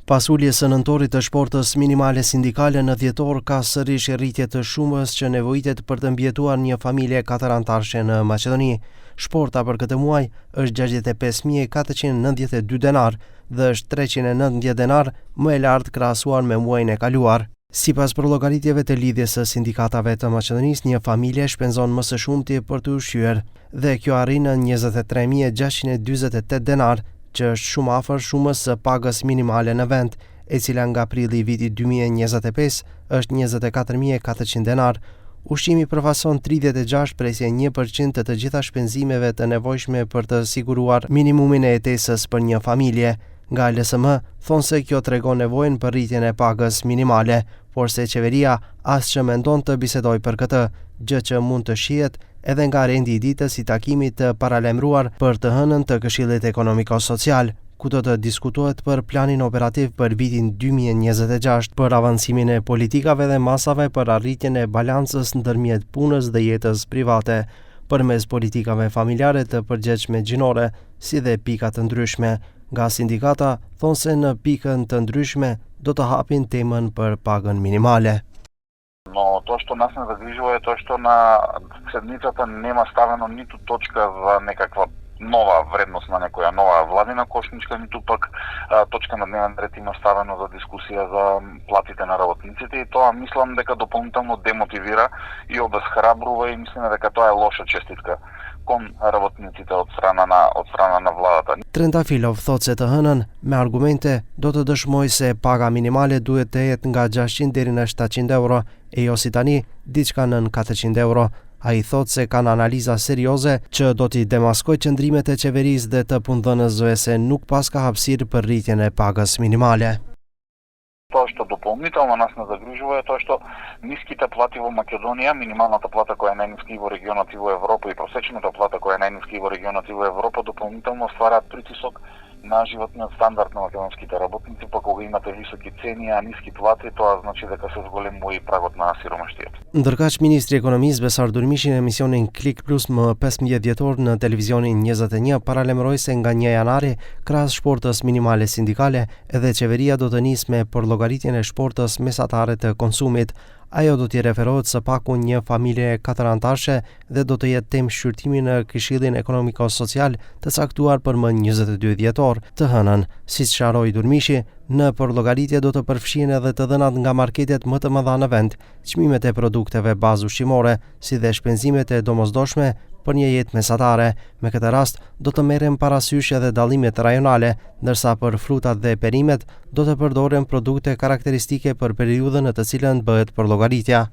Pas uljes së nëntorit të shportës minimale sindikale në dhjetor, ka sërish rritje të shumës që nevojitet për të mbjetuar një familje katërantarshe në Maqedoni. Shporta për këtë muaj është 65.492 denar dhe është 390 denar më e lartë krahasuar me muajin e kaluar. Sipas llogaritjeve të lidhjes së sindikatave të Maqedonisë, një familje shpenzon më së shumti për të ushqyer dhe kjo arrin në 23.648 denar, që është shumë afër shumës së pagës minimale në vend, e cila nga prilli i vitit 2025 është 24.400 denar. Ushqimi përfason 36.1% të gjitha shpenzimeve të nevojshme për të siguruar minimumin e jetesës për një familje. Nga LSM thonë se kjo tregon nevojën për rritjen e pagës minimale, por se qeveria as që mendon të bisedoj për këtë, gjë që mund të shihet edhe nga rendi i ditës i takimit të paralajmëruar për të hënën të Këshillit Ekonomiko-Social, ku do të diskutohet për planin operativ për vitin 2026 për avancimin e politikave dhe masave për arritjen e balancës ndërmjet punës dhe jetës private, përmes politikave familjare të përgjegjshme gjinore, si dhe pika të ndryshme. Nga sindikata thonë se në pikën të ndryshme do të hapin temën për pagën minimale. Но то што нас не загрижува е тоа што на седницата нема ставено ниту точка за некаква нова вредност на некоја нова владина кошничка, ниту пак точка на дневен ред има ставено за дискусија за платите на работниците, и тоа мислам дека дополнително демотивира и обезхрабрува, и мислам дека тоа е лоша честитка кон работниците од страна на владата. Trentafilov thotë se të hënën me argumente do të dëshmojë se paga minimale duhet të jetë nga 600 deri në 700 euro, e jo si tani diçka nën 400 euro. Ai thotë se kanë analiza serioze që do t'i demaskojë qëndrimet e qeverisë dhe të punëdhënësve se nuk pas ka hapësirë për rritjen e pagës minimale. Тоа што дополнително нас не загрижува е тоа што ниските плати во Македонија, минималната плата која е најниска и во регионот и во Европа, и просечната плата која е најниска и во регионот и во Европа, дополнително ствараат притисок на животниот стандард на македонските работници, па кога имате високи цени, а ниски плати, тоа значи дека се зголемува и прагот на сиромаштието. Ndërkaq ministri i ekonomisë Besar Durmishi në emisionin Klik Plus më 15 dhjetor në televizionin 21 paralajmëroi se nga 1 janari, krahas shportës minimale sindikale, edhe qeveria do të nisë me llogaritjen e shportës mesatare të konsumit. Ajo do t'i referohet së paku një familje katërantarshe dhe do të jetë temë shqyrtimi në Këshillin Ekonomiko-Social të caktuar për më 22 dhjetor të hënën. Siç sharoi Durmishi, në përllogaritje do të përfshihen edhe të dhënat nga marketet më të mëdha në vend, çmimet e produkteve bazë ushqimore, si dhe shpenzimet e domosdoshme për një jetë mesatare. Me këtë rast do të merren parasysh edhe dallimet rajonale, ndërsa për frutat dhe perimet do të përdoren produkte karakteristike për periudhën në të cilën bëhet përllogaritja.